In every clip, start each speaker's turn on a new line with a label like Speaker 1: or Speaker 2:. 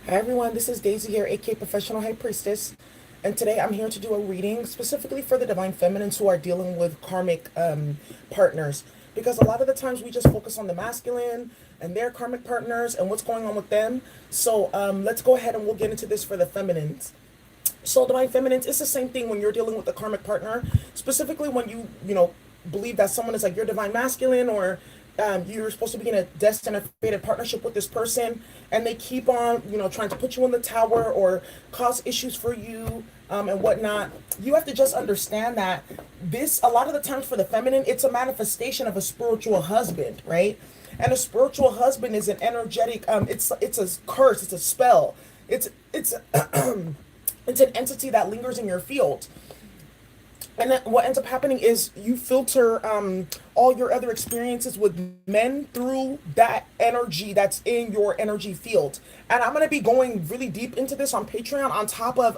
Speaker 1: Hi everyone, this is Daisy here, aka Professional High Priestess, and today I'm here to do a reading specifically for the Divine Feminines who are dealing with karmic partners. Because a lot of the times we just focus on the masculine and their karmic partners and what's going on with them. So let's go ahead and we'll get into this for the feminines. So divine feminines, it's the same thing when you're dealing with a karmic partner, specifically when you believe that someone is like your divine masculine, or you're supposed to be in a destined and fated partnership with this person, and they keep on trying to put you in the tower or cause issues for you, and whatnot. You have to just understand that this, a lot of the times for the feminine, it's a manifestation of a spiritual husband, right? And a spiritual husband is an energetic, it's a curse, it's a spell, it's it's an entity that lingers in your field. And then what ends up happening is you filter all your other experiences with men through that energy that's in your energy field. And I'm going to be going really deep into this on Patreon, on top of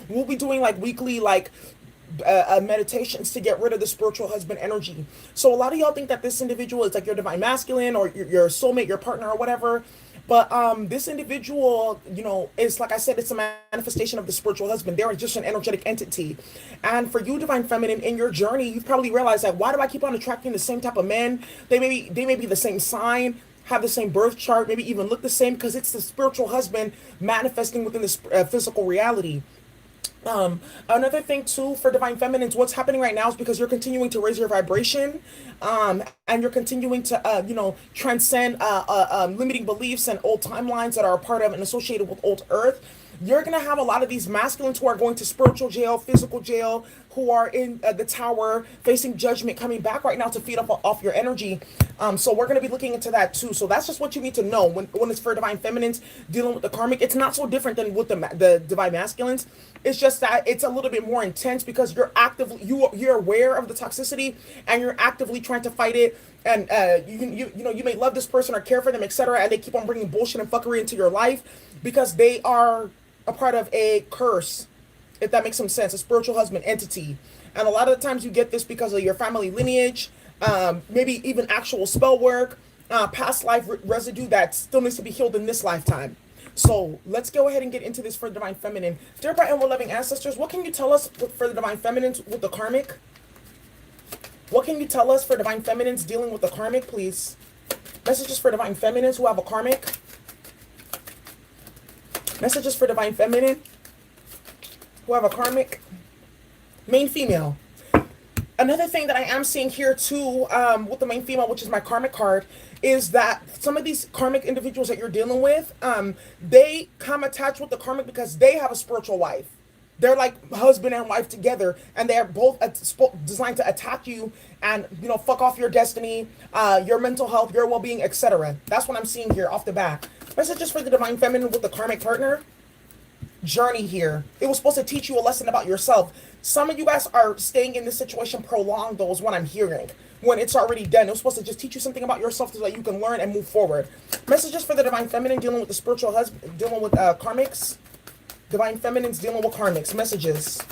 Speaker 1: we'll be doing like weekly meditations to get rid of the spiritual husband energy. So a lot of y'all think that this individual is like your divine masculine or your soulmate, your partner, or whatever. But this individual, is, like I said, it's a manifestation of the spiritual husband. They're just an energetic entity. And for you, divine feminine, in your journey, you've probably realized that why do I keep on attracting the same type of men? They may be the same sign, have the same birth chart, maybe even look the same, because it's the spiritual husband manifesting within this physical reality. Another thing too for divine feminines, what's happening right now is because you're continuing to raise your vibration, and you're continuing to, transcend limiting beliefs and old timelines that are a part of and associated with old Earth. You're gonna have a lot of these masculines who are going to spiritual jail, physical jail, who are in the tower facing judgment, coming back right now to feed off your energy. So we're going to be looking into that too. So that's just what you need to know when it's for divine feminines dealing with the karmic. It's not so different than with the divine masculines. It's just that it's a little bit more intense because you're aware of the toxicity and you're actively trying to fight it. And you may love this person or care for them, etc., and they keep on bringing bullshit and fuckery into your life because they are a part of a curse, if that makes some sense, a spiritual husband entity. And a lot of the times you get this because of your family lineage, maybe even actual spell work, past life residue that still needs to be healed in this lifetime. So let's go ahead and get into this for the divine feminine. Dear bright and well-loving ancestors, what can you tell us for the divine feminines with the karmic? What can you tell us for divine feminines dealing with the karmic, please? Messages for divine feminines who have a karmic. Messages for divine feminine who have a karmic. Main female. Another thing that I am seeing here too, with the main female, which is my karmic card, is that some of these karmic individuals that you're dealing with, they come attached with the karmic because they have a spiritual life. They're like husband and wife together, and they're both designed to attack you and fuck off your destiny, your mental health, your well-being, etc. That's what I'm seeing here off the bat. Messages for the divine feminine with the karmic partner. Journey here. It was supposed to teach you a lesson about yourself. Some of you guys are staying in this situation prolonged, though, is what I'm hearing. When it's already done, it was supposed to just teach you something about yourself so that you can learn and move forward. Messages for the divine feminine dealing with the spiritual husband, dealing with karmics. Divine feminines dealing with karmics. Messages.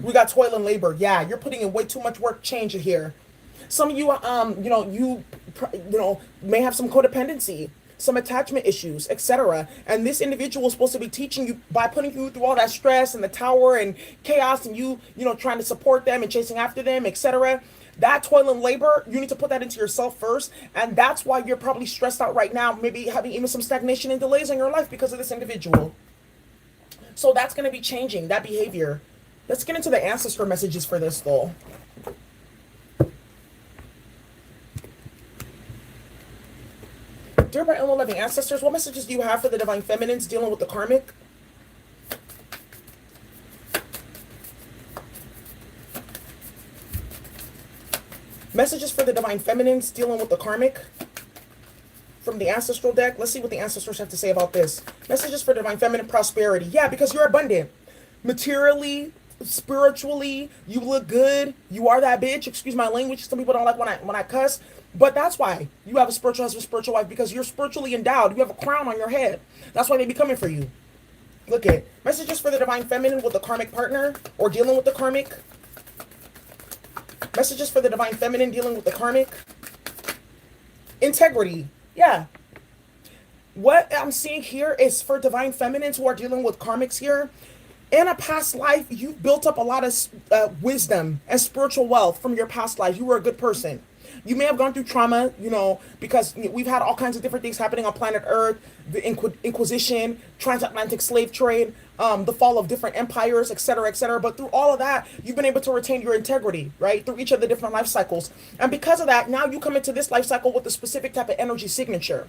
Speaker 1: We got toil and labor. Yeah, you're putting in way too much work. Change it here. Some of you, may have some codependency, some attachment issues, etc. And this individual is supposed to be teaching you by putting you through all that stress and the tower and chaos, and trying to support them and chasing after them, etc. That toil and labor, you need to put that into yourself first. And that's why you're probably stressed out right now, maybe having even some stagnation and delays in your life because of this individual. So that's going to be changing that behavior. Let's get into the ancestor messages for this, though. Dear bright and loving ancestors, what messages do you have for the divine feminines dealing with the karmic? Messages for the divine feminines dealing with the karmic from the ancestral deck. Let's see what the ancestors have to say about this. Messages for divine feminine prosperity. Yeah, because you're abundant. Materially, spiritually, you look good. You are that bitch. Excuse my language. Some people don't like when I cuss. But that's why you have a spiritual husband, spiritual wife, because you're spiritually endowed. You have a crown on your head. That's why they be coming for you. Look at messages for the divine feminine with a karmic partner or dealing with the karmic. Messages for the divine feminine dealing with the karmic. Integrity. Yeah. What I'm seeing here is for divine feminines who are dealing with karmics here. In a past life, you built up a lot of wisdom and spiritual wealth from your past life. You were a good person. You may have gone through trauma, because we've had all kinds of different things happening on planet Earth, the Inquisition, transatlantic slave trade, the fall of different empires, etc., etc. But through all of that, you've been able to retain your integrity, right? Through each of the different life cycles. And because of that, now you come into this life cycle with a specific type of energy signature.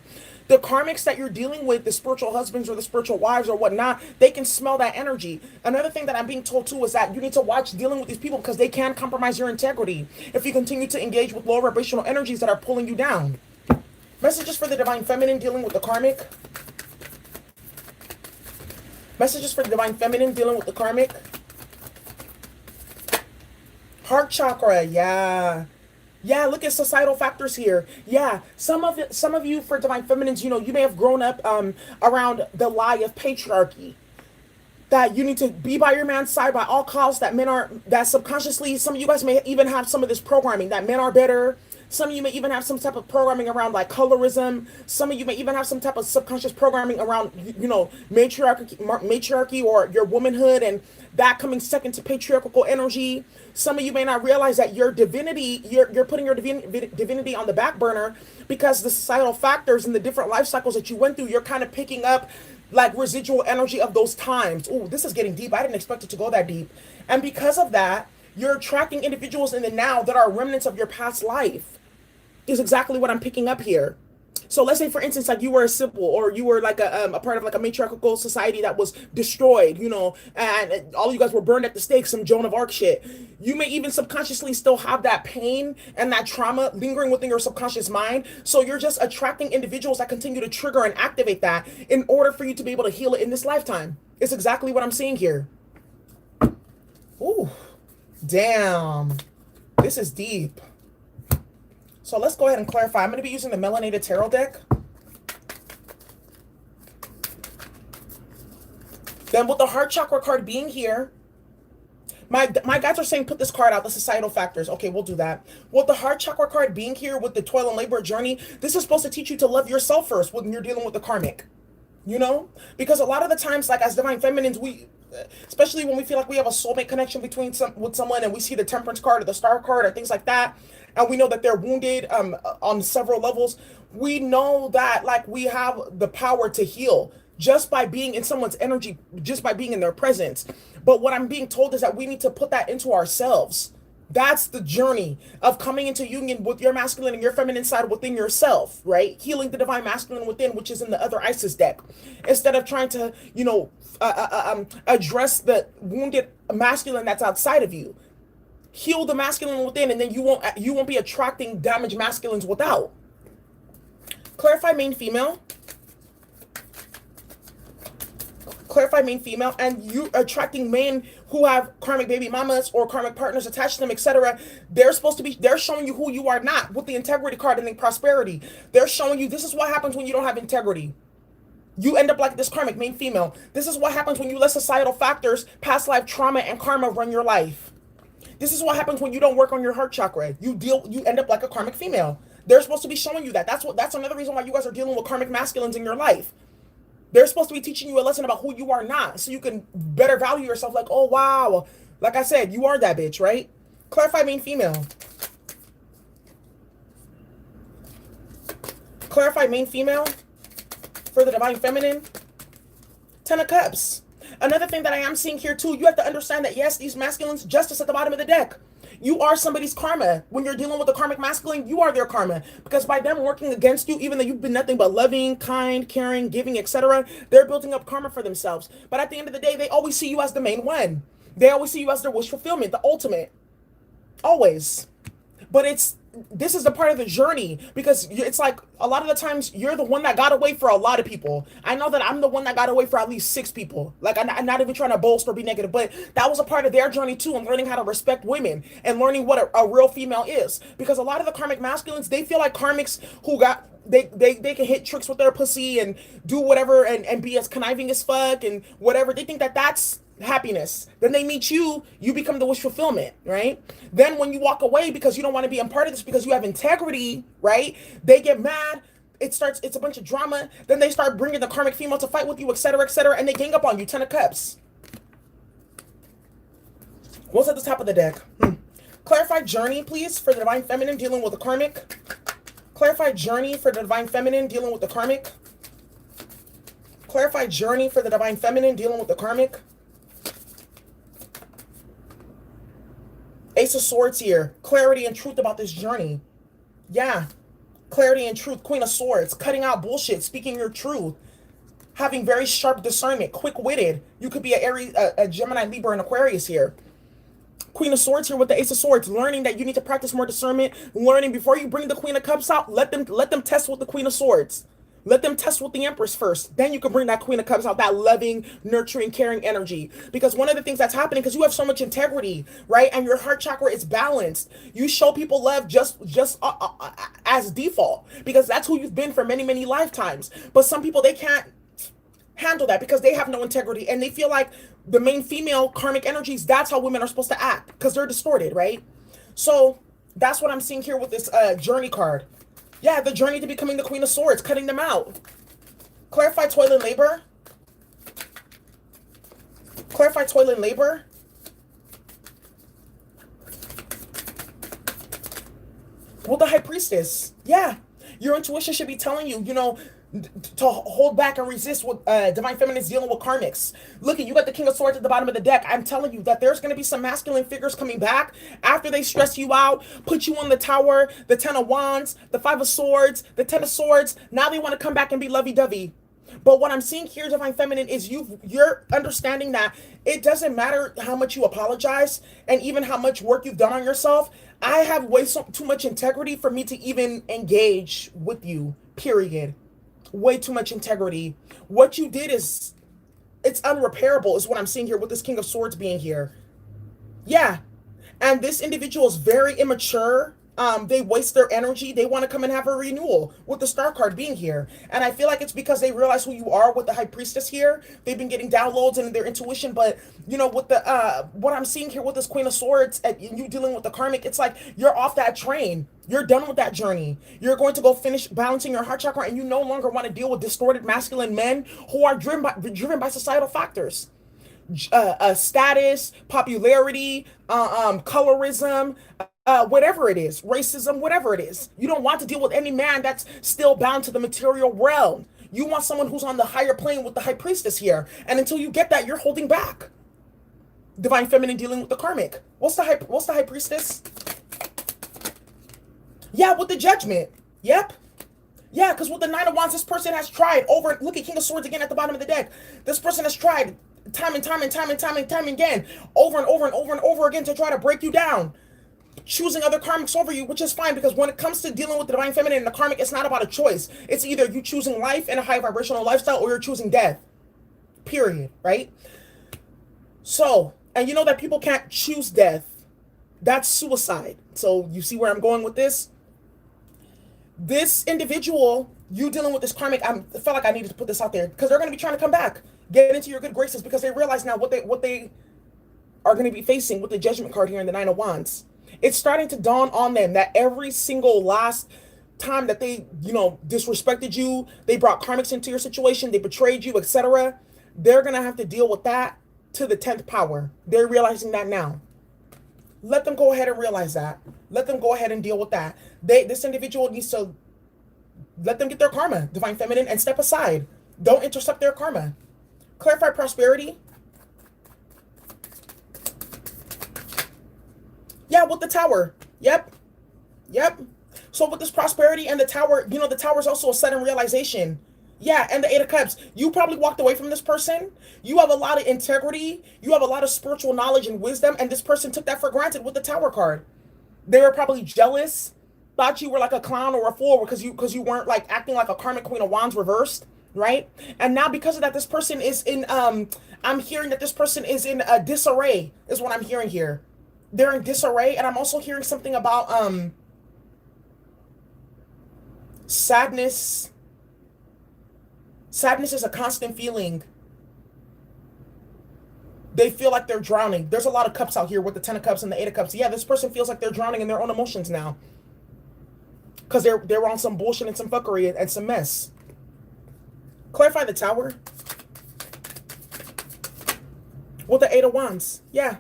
Speaker 1: The karmics that you're dealing with, the spiritual husbands or the spiritual wives or whatnot, they can smell that energy. Another thing that I'm being told too is that you need to watch dealing with these people because they can compromise your integrity if you continue to engage with low vibrational energies that are pulling you down. Messages for the divine feminine dealing with the karmic. Messages for the divine feminine dealing with the karmic. Heart chakra, yeah. Yeah, look at societal factors here. Yeah, some of you for divine feminines, you may have grown up around the lie of patriarchy. That you need to be by your man's side by all costs, that men are, that subconsciously, some of you guys may even have some of this programming, that men are better. Some of you may even have some type of programming around like colorism. Some of you may even have some type of subconscious programming around, matriarchy or your womanhood and that coming second to patriarchal energy. Some of you may not realize that your divinity, you're putting your divinity on the back burner because the societal factors and the different life cycles that you went through, you're kind of picking up like residual energy of those times. Oh, this is getting deep. I didn't expect it to go that deep. And because of that, you're attracting individuals in the now that are remnants of your past life is exactly what I'm picking up here. So let's say, for instance, like you were a simple, or you were like a part of like a matriarchal society that was destroyed, and all you guys were burned at the stake, some Joan of Arc shit. You may even subconsciously still have that pain and that trauma lingering within your subconscious mind. So you're just attracting individuals that continue to trigger and activate that in order for you to be able to heal it in this lifetime. It's exactly what I'm seeing here. Ooh, damn. This is deep. So let's go ahead and clarify. I'm going to be using the Melanated Tarot deck. Then with the heart chakra card being here, my guides are saying put this card out, the societal factors. Okay, we'll do that. With the heart chakra card being here with the toil and labor journey, this is supposed to teach you to love yourself first when you're dealing with the karmic. Because a lot of the times, like as divine feminines, we, especially when we feel like we have a soulmate connection with someone and we see the temperance card or the star card or things like that, and we know that they're wounded on several levels, we know that like we have the power to heal just by being in someone's energy, just by being in their presence. But what I'm being told is that we need to put that into ourselves. That's the journey of coming into union with your masculine and your feminine side within yourself, right? Healing the divine masculine within, which is in the other Isis deck. Instead of trying to, address the wounded masculine that's outside of you. Heal the masculine within, and then you won't be attracting damaged masculines without. Clarify main female. Clarify main female, and you attracting men who have karmic baby mamas or karmic partners attached to them, etc. They're showing you who you are not with the integrity card and the prosperity. They're showing you this is what happens when you don't have integrity. You end up like this karmic main female. This is what happens when you let societal factors, past life trauma and karma run your life. This is what happens when you don't work on your heart chakra. You end up like a karmic female. They're supposed to be showing you that. That's another reason why you guys are dealing with karmic masculines in your life. They're supposed to be teaching you a lesson about who you are not, so you can better value yourself. Like, oh, wow. Like I said, you are that bitch, right? Clarify main female. Clarify main female for the divine feminine. 10 of Cups. Another thing that I am seeing here, too, you have to understand that, yes, these masculines, justice at the bottom of the deck. You are somebody's karma. When you're dealing with a karmic masculine, you are their karma. Because by them working against you, even though you've been nothing but loving, kind, caring, giving, etc., they're building up karma for themselves. But at the end of the day, they always see you as the main one. They always see you as their wish fulfillment, the ultimate. Always. But this is the part of the journey, because it's like a lot of the times you're the one that got away for a lot of people. I know that I'm the one that got away for at least 6 people. Like, I'm not even trying to boast or be negative, but that was a part of their journey too, and learning how to respect women and learning what a real female is. Because a lot of the karmic masculines, they feel like karmics who got they can hit tricks with their pussy and do whatever and be as conniving as fuck and whatever. They think that that's happiness. Then they meet you become the wish fulfillment, right? Then when you walk away because you don't want to be a part of this because you have integrity, right? They get mad it's a bunch of drama. Then they start bringing the karmic female to fight with you, etc., and they gang up on you. 10 of Cups. What's at the top of the deck? Clarify journey, please, for the Divine Feminine dealing with the karmic. Clarify journey for the Divine Feminine dealing with the karmic. Clarify journey for the Divine Feminine dealing with the karmic. Ace of Swords here. Clarity and truth about this journey. Yeah. Clarity and truth. Queen of Swords. Cutting out bullshit. Speaking your truth. Having very sharp discernment. Quick-witted. You could be an Aries, a Gemini, Libra, and Aquarius here. Queen of Swords here with the Ace of Swords. Learning that you need to practice more discernment. Learning before you bring the Queen of Cups out, let them test with the Queen of Swords. Let them test with the Empress first. Then you can bring that Queen of Cups out, that loving, nurturing, caring energy. Because one of the things that's happening, because you have so much integrity, right? And your heart chakra is balanced. You show people love just as default. Because that's who you've been for many, many lifetimes. But some people, they can't handle that because they have no integrity. And they feel like the main female karmic energies, that's how women are supposed to act. Because they're distorted, right? So that's what I'm seeing here with this journey card. Yeah, the journey to becoming the Queen of Swords, cutting them out. Clarify toil and labor. Clarify toil and labor. With the High Priestess. Yeah, your intuition should be telling you, you know, to hold back and resist what Divine Feminine is dealing with karmics. Look, you got the King of Swords at the bottom of the deck. I'm telling you that there's going to be some masculine figures coming back after they stress you out, put you on the Tower, the 10 of Wands, the 5 of Swords, the 10 of Swords. Now they want to come back and be lovey-dovey. But what I'm seeing here, Divine Feminine, is you're understanding that it doesn't matter how much you apologize and even how much work you've done on yourself. I have too much integrity for me to even engage with you, period. Way too much integrity. What you did is, it's unrepairable, is what I'm seeing here with this King of Swords being here. Yeah. And this individual is very immature. They waste their energy. They want to come and have a renewal with the Star card being here. And I feel like it's because they realize who you are with the High Priestess here. They've been getting downloads and their intuition. But, you know, with the what I'm seeing here with this Queen of Swords and you dealing with the karmic, it's like you're off that train. You're done with that journey. You're going to go finish balancing your heart chakra, and you no longer want to deal with distorted masculine men who are driven by societal factors. Status, popularity, colorism, whatever it is, racism, whatever it is. You don't want to deal with any man that's still bound to the material realm. You want someone who's on the higher plane with the High Priestess here. And until you get that, you're holding back. Divine Feminine dealing with the karmic. What's the High Priestess? Yeah, with the Judgment. Yep. Yeah, because with the 9 of Wands, this person has tried over. Look at King of Swords again at the bottom of the deck. This person has tried time and time again, over and over again to try to break you down. Choosing other karmics over you, which is fine, because when it comes to dealing with the Divine Feminine and the karmic, it's not about a choice. It's either you choosing life and a high vibrational lifestyle, or you're choosing death. Period. Right? So, and you know that people can't choose death. That's suicide. So you see where I'm going with this? This individual, you dealing with this karmic, I felt like I needed to put this out there because they're going to be trying to come back, get into your good graces, because they realize now what they are going to be facing with the Judgment card here in the 9 of Wands. It's starting to dawn on them that every single last time that they, you know, disrespected you, they brought karmics into your situation, they betrayed you, etc., they're going to have to deal with that to the 10th power. They're realizing that now. Let them go ahead and realize that. Let them go ahead and deal with that. This individual needs to let them get their karma, Divine Feminine, and step aside. Don't intercept their karma. Clarify prosperity. Yeah, with the Tower. Yep. So with this prosperity and the Tower, you know, the Tower is also a sudden realization. Yeah, and the 8 of Cups. You probably walked away from this person. You have a lot of integrity. You have a lot of spiritual knowledge and wisdom, and this person took that for granted with the Tower card. They were probably jealous, thought you were like a clown or a fool because you weren't like acting like a karmic Queen of Wands reversed, right? And now because of that, this person is in I'm hearing that this person is in disarray, is what I'm hearing here. They're in disarray, and I'm also hearing something about sadness. Sadness is a constant feeling. They feel like they're drowning. There's a lot of cups out here with the 10 of Cups and the 8 of Cups. Yeah, this person feels like they're drowning in their own emotions now. because they're on some bullshit and some fuckery and some mess. Clarify the Tower with the Eight of Wands. Yeah.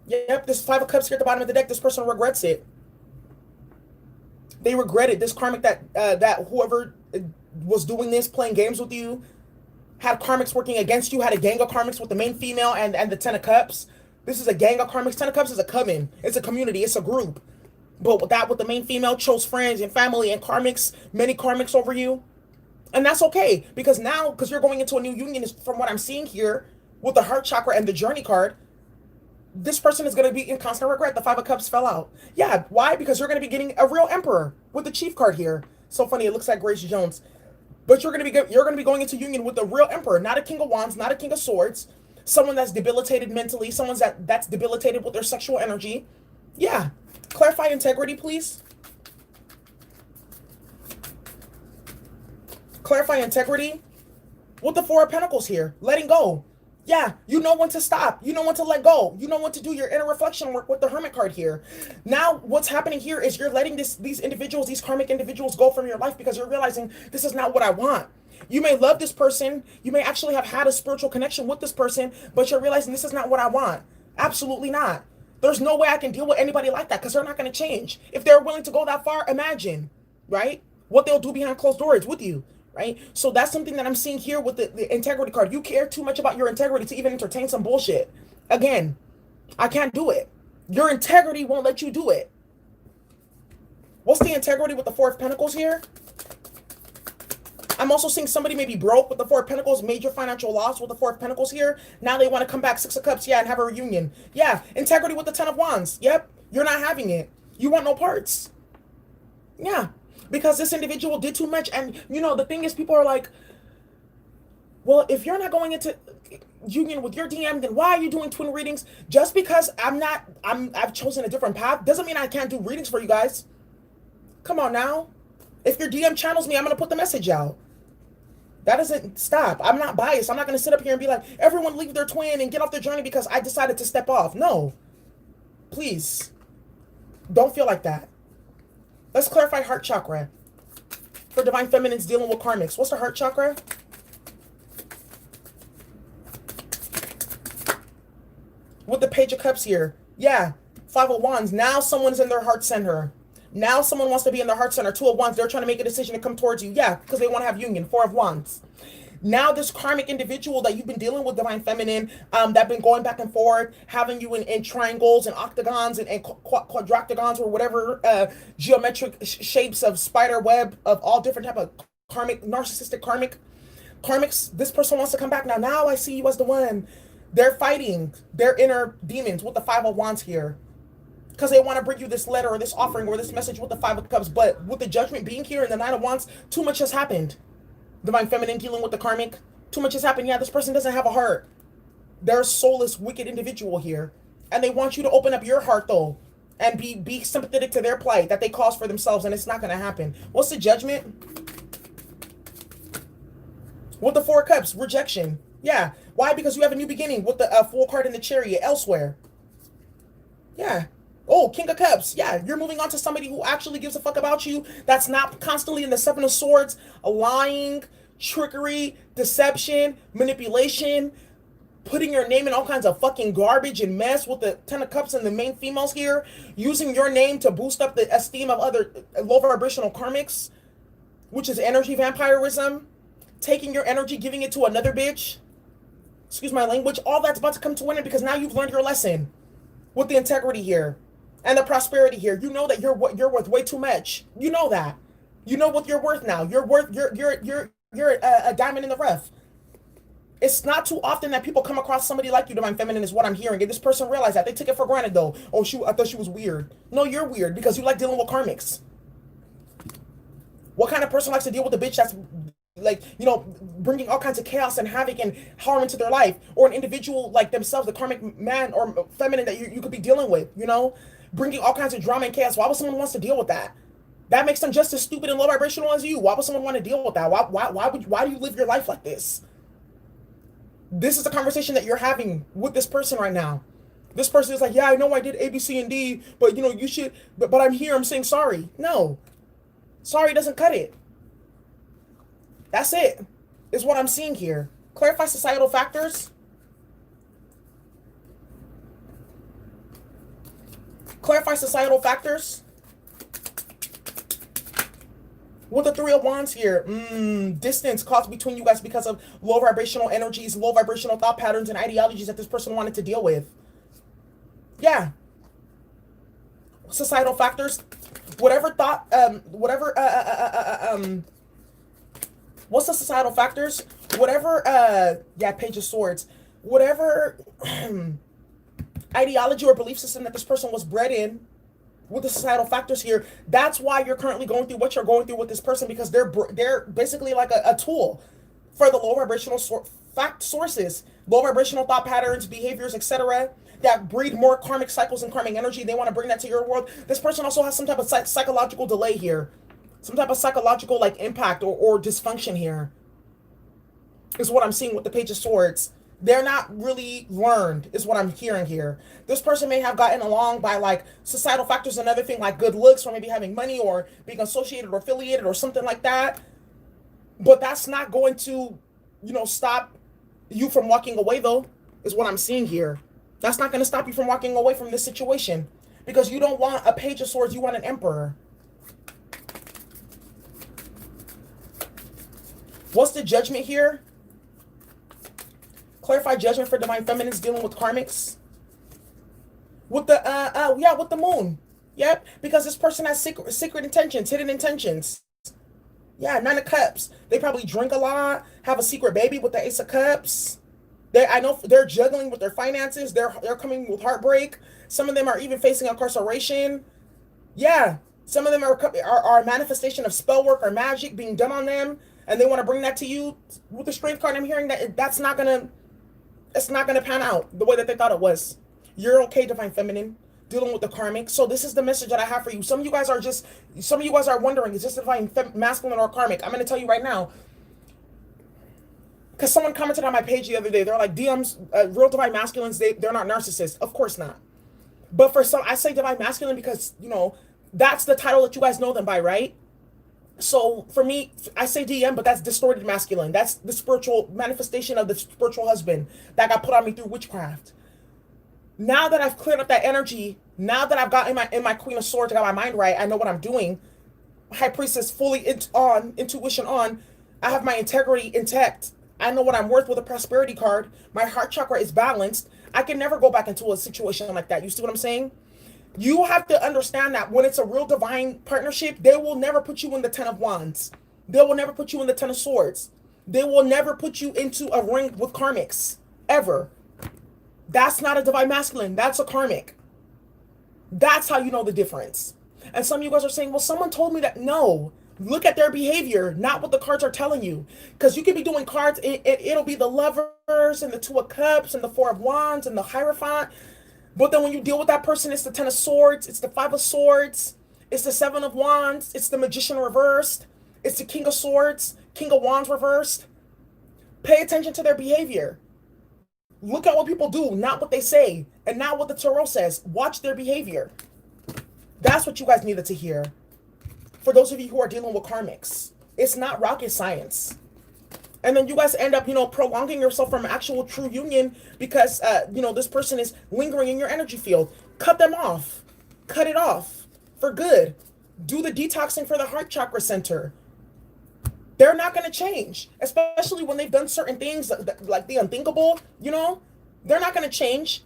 Speaker 1: Yep, this Five of Cups here at the bottom of the deck, this person regrets it. They regret it. This karmic that whoever was doing this, playing games with you, had karmics working against you, had a gang of karmics with the main female and the Ten of Cups. This is a gang of karmics. Ten of Cups is a coven. It's a community. It's a group. But with the main female, chose friends and family and karmics, many karmics over you. And that's okay. Because now, because you're going into a new union, from what I'm seeing here, with the heart chakra and the journey card, this person is going to be in constant regret. The Five of Cups fell out. Yeah, why? Because you're going to be getting a real emperor with the chief card here. So funny, it looks like Grace Jones. But you're going to be going into union with a real emperor, not a King of Wands, not a King of Swords, someone that's debilitated mentally, someone that's debilitated with their sexual energy. Yeah. Clarify integrity, please. Clarify integrity with the Four of Pentacles here. Letting go. Yeah, you know when to stop. You know when to let go. You know when to do your inner reflection work with the Hermit card here. Now, what's happening here is you're letting these individuals, these karmic individuals go from your life because you're realizing this is not what I want. You may love this person. You may actually have had a spiritual connection with this person, but you're realizing this is not what I want. Absolutely not. There's no way I can deal with anybody like that because they're not going to change. If they're willing to go that far, imagine, right? What they'll do behind closed doors with you. Right? So that's something that I'm seeing here with the integrity card. You care too much about your integrity to even entertain some bullshit. Again, I can't do it. Your integrity won't let you do it. What's the integrity with the Four of Pentacles here? I'm also seeing somebody maybe broke with the Four of Pentacles, major financial loss with the Four of Pentacles here. Now they want to come back, Six of Cups, yeah, and have a reunion. Yeah, integrity with the Ten of Wands. Yep, you're not having it. You want no parts. Yeah. Because this individual did too much. And, you know, the thing is, people are like, well, if you're not going into union with your DM, then why are you doing twin readings? Just because I've chosen a different path doesn't mean I can't do readings for you guys. Come on now. If your DM channels me, I'm going to put the message out. That doesn't stop. I'm not biased. I'm not going to sit up here and be like, everyone leave their twin and get off their journey because I decided to step off. No. Please. Don't feel like that. Let's clarify heart chakra. For Divine Feminines dealing with karmics. What's the heart chakra? With the Page of Cups here. Yeah. Five of Wands. Now someone's in their heart center. Now someone wants to be in their heart center. Two of Wands. They're trying to make a decision to come towards you. Yeah. Because they want to have union. Four of Wands. Now this karmic individual that you've been dealing with, Divine Feminine, that been going back and forth, having you in triangles and octagons and quadractagons or whatever geometric shapes of spider web of all different type of karmic, narcissistic karmics. This person wants to come back now. Now I see you as the one. They're fighting their inner demons with the Five of Wands here. Because they want to bring you this letter or this offering or this message with the Five of Cups. But with the Judgment being here and the Nine of Wands, too much has happened. Divine Feminine dealing with the karmic. Too much has happened. Yeah, this person doesn't have a heart. They're a soulless, wicked individual here. And they want you to open up your heart, though. And be sympathetic to their plight that they caused for themselves. And it's not going to happen. What's the Judgment? With the Four of Cups, rejection. Yeah. Why? Because you have a new beginning with the Fool card in the Chariot elsewhere. Yeah. Oh, King of Cups. Yeah, you're moving on to somebody who actually gives a fuck about you. That's not constantly in the Seven of Swords, lying, trickery, deception, manipulation, putting your name in all kinds of fucking garbage and mess with the Ten of Cups and the main females here, using your name to boost up the esteem of other low vibrational karmics, which is energy vampirism, taking your energy, giving it to another bitch. Excuse my language. All that's about to come to an end because now you've learned your lesson with the integrity here. And the prosperity here. You know that you're worth way too much. You know that. You know what you're worth now. You're a diamond in the rough. It's not too often that people come across somebody like you, Divine Feminine, is what I'm hearing. And this person realized that. They took it for granted, though. Oh, I thought she was weird. No, you're weird because you like dealing with karmics. What kind of person likes to deal with a bitch that's like, you know, bringing all kinds of chaos and havoc and harm into their life? Or an individual like themselves, the karmic man or feminine that you could be dealing with, you know? Bringing all kinds of drama and chaos. Why would someone want to deal with that? That makes them just as stupid and low vibrational as you. Why would someone want to deal with that? Why do you live your life like this? This is the conversation that you're having with this person right now. This person is like, yeah, I know I did A, B, C, and D, but you know, you should, but I'm here, I'm saying sorry. No. Sorry doesn't cut it. That's it, is what I'm seeing here. Clarify societal factors. Clarify societal factors. With the Three of Wands here, distance caused between you guys because of low vibrational energies, low vibrational thought patterns, and ideologies that this person wanted to deal with. Yeah. Societal factors. Whatever thought, what's the societal factors? Whatever, yeah, Page of Swords. Whatever ideology or belief system that this person was bred in, with the societal factors here, that's why you're currently going through what you're going through with this person, because they're basically like a tool for the low vibrational sources, low vibrational thought patterns, behaviors, etc., that breed more karmic cycles and karmic energy. They want to bring that to your world. This person also has some type of psychological delay here, some type of psychological like impact or dysfunction here, is what I'm seeing with the Page of Swords. They're not really learned, is what I'm hearing here. This person may have gotten along by like societal factors, another thing like good looks, or maybe having money, or being associated or affiliated or something like that. But that's not going to, stop you from walking away, though, is what I'm seeing here. That's not going to stop you from walking away from this situation, because you don't want a Page of Swords, you want an Emperor. What's the Judgment here? Clarify Judgment for Divine Feminines dealing with karmics. With the, with the Moon. Yep, because this person has secret intentions, hidden intentions. Yeah, Nine of Cups. They probably drink a lot, have a secret baby with the Ace of Cups. I know they're juggling with their finances. They're coming with heartbreak. Some of them are even facing incarceration. Yeah, some of them are a manifestation of spell work or magic being done on them, and they want to bring that to you. With the Strength card, I'm hearing that it's not gonna pan out the way that they thought it was. You're okay, Divine Feminine, dealing with the karmic. So this is the message that I have for you. Some of you guys are wondering, is this Divine Masculine or karmic? I'm going to tell you right now. Because someone commented on my page the other day. They're like, DMs, real Divine Masculines, they're not narcissists. Of course not. But for some, I say Divine Masculine because, that's the title that you guys know them by, right? So for me, I say DM, but that's distorted masculine. That's the spiritual manifestation of the spiritual husband that got put on me through witchcraft. Now that I've cleared up that energy, now that I've got in my Queen of Swords, I got my mind right, I know what I'm doing. High Priestess fully intuition on. I have my integrity intact. I know what I'm worth with a prosperity card. My heart chakra is balanced. I can never go back into a situation like that. You see what I'm saying? You have to understand that when it's a real divine partnership, they will never put you in the Ten of Wands. They will never put you in the Ten of Swords. They will never put you into a ring with karmics. Ever. That's not a Divine Masculine. That's a karmic. That's how you know the difference. And some of you guys are saying, well, someone told me that. No. Look at their behavior, not what the cards are telling you. Because you could be doing cards, it'll be the Lovers and the Two of Cups and the Four of Wands and the Hierophant. But then when you deal with that person, it's the Ten of Swords, it's the Five of Swords, it's the Seven of Wands, it's the Magician reversed, it's the King of Swords, King of Wands reversed. Pay attention to their behavior. Look at what people do, not what they say, and not what the tarot says. Watch their behavior. That's what you guys needed to hear. For those of you who are dealing with karmics, it's not rocket science. And then you guys end up, prolonging yourself from actual true union because, this person is lingering in your energy field. Cut them off. Cut it off for good. Do the detoxing for the heart chakra center. They're not going to change, especially when they've done certain things like the unthinkable, they're not going to change.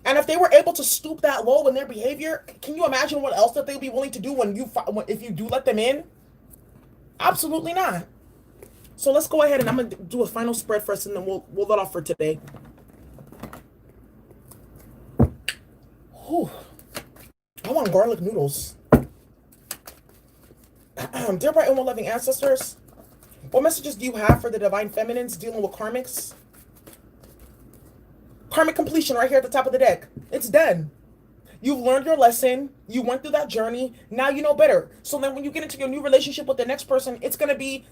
Speaker 1: And if they were able to stoop that low in their behavior, can you imagine what else that they'll be willing to do if you do let them in? Absolutely not. So let's go ahead and I'm going to do a final spread first, and then we'll let off for today. Whew. I want garlic noodles. Dear bright and well-loving ancestors, what messages do you have for the Divine Feminines dealing with karmics? Karmic completion right here at the top of the deck. It's done. You've learned your lesson. You went through that journey. Now you know better. So then when you get into your new relationship with the next person, it's going to be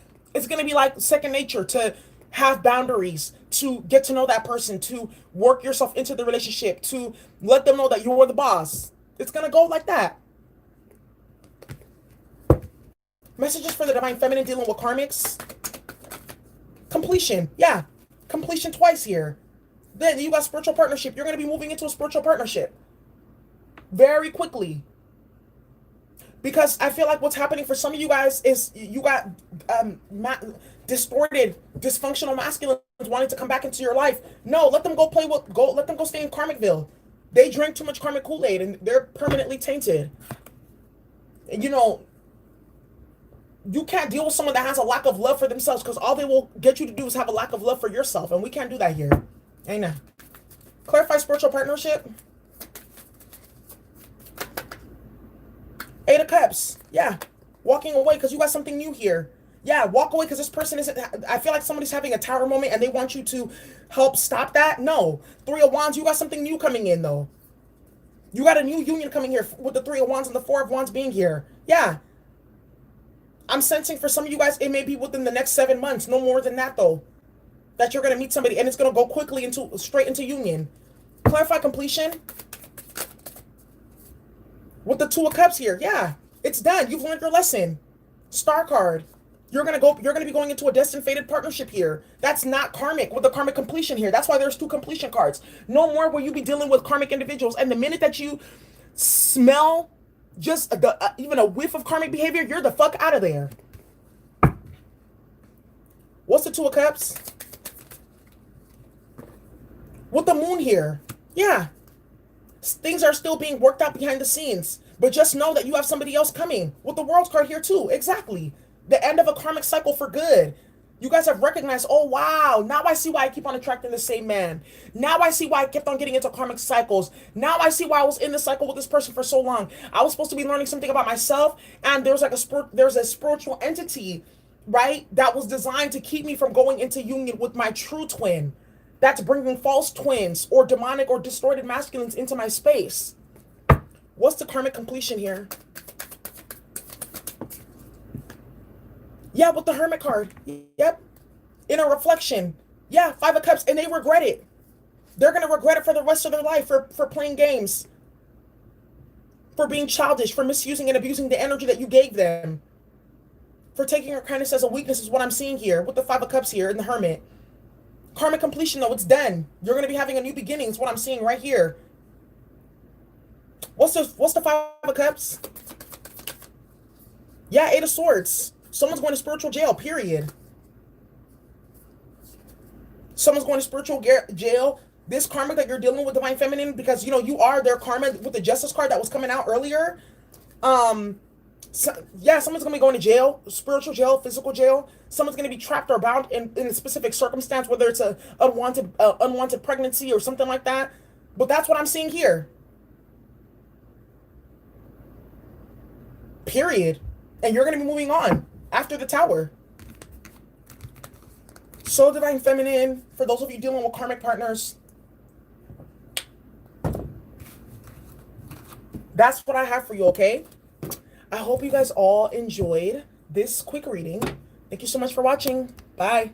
Speaker 1: like second nature to have boundaries, to get to know that person, to work yourself into the relationship, to let them know that you're the boss. It's going to go like that. Messages for the Divine Feminine dealing with karmics. Completion. Yeah. Completion twice here. Then you got spiritual partnership. You're going to be moving into a spiritual partnership very quickly. Because I feel like what's happening for some of you guys is you got distorted, dysfunctional masculines wanting to come back into your life. No, let them go let them go stay in Karmicville. They drank too much karmic Kool-Aid and they're permanently tainted. And you can't deal with someone that has a lack of love for themselves, because all they will get you to do is have a lack of love for yourself. And we can't do that here. Amen. Clarify spiritual partnership. 8 of Cups. Yeah. Walking away because you got something new here. Yeah, walk away because this person isn't... I feel like somebody's having a tower moment and they want you to help stop that. No. 3 of Wands, you got something new coming in, though. You got a new union coming here with the 3 of Wands and the 4 of Wands being here. Yeah. I'm sensing for some of you guys, it may be within the next 7 months. No more than that, though. That you're going to meet somebody and it's going to go quickly straight into union. Clarify completion. With the 2 of Cups here. Yeah. It's done. You've learned your lesson. Star card. You're going to be going into a destined fated partnership here. That's not karmic with the karmic completion here. That's why there's 2 completion cards. No more will you be dealing with karmic individuals. And the minute that you smell just even a whiff of karmic behavior, you're the fuck out of there. What's the 2 of Cups? With the moon here. Yeah. Things are still being worked out behind the scenes. But just know that you have somebody else coming. With the World's card here too. Exactly. The end of a karmic cycle for good. You guys have recognized, oh wow, now I see why I keep on attracting the same man. Now I see why I kept on getting into karmic cycles. Now I see why I was in the cycle with this person for so long. I was supposed to be learning something about myself, and there's a spiritual entity, right, that was designed to keep me from going into union with my true twin. That's bringing false twins or demonic or distorted masculines into my space. What's the karmic completion here? Yeah, with the Hermit card. Yep. In a reflection. Yeah, 5 of Cups. And they regret it. They're going to regret it for the rest of their life for playing games. For being childish. For misusing and abusing the energy that you gave them. For taking your kindness as a weakness is what I'm seeing here. With the 5 of Cups here in the Hermit. Karmic completion, though. It's done. You're going to be having a new beginning. Is what I'm seeing right here. What's the 5 of Cups? Yeah, 8 of Swords. Someone's going to spiritual jail, period. Someone's going to spiritual jail. This karma that you're dealing with, Divine Feminine, because, you are their karma with the Justice card that was coming out earlier. Yeah, someone's going to be going to jail, spiritual jail, physical jail. Someone's going to be trapped or bound in a specific circumstance, whether it's a unwanted pregnancy or something like that. But that's what I'm seeing here. Period. And you're going to be moving on. After the Tower. So, Divine Feminine, for those of you dealing with karmic partners, that's what I have for you, okay? I hope you guys all enjoyed this quick reading. Thank you so much for watching. Bye.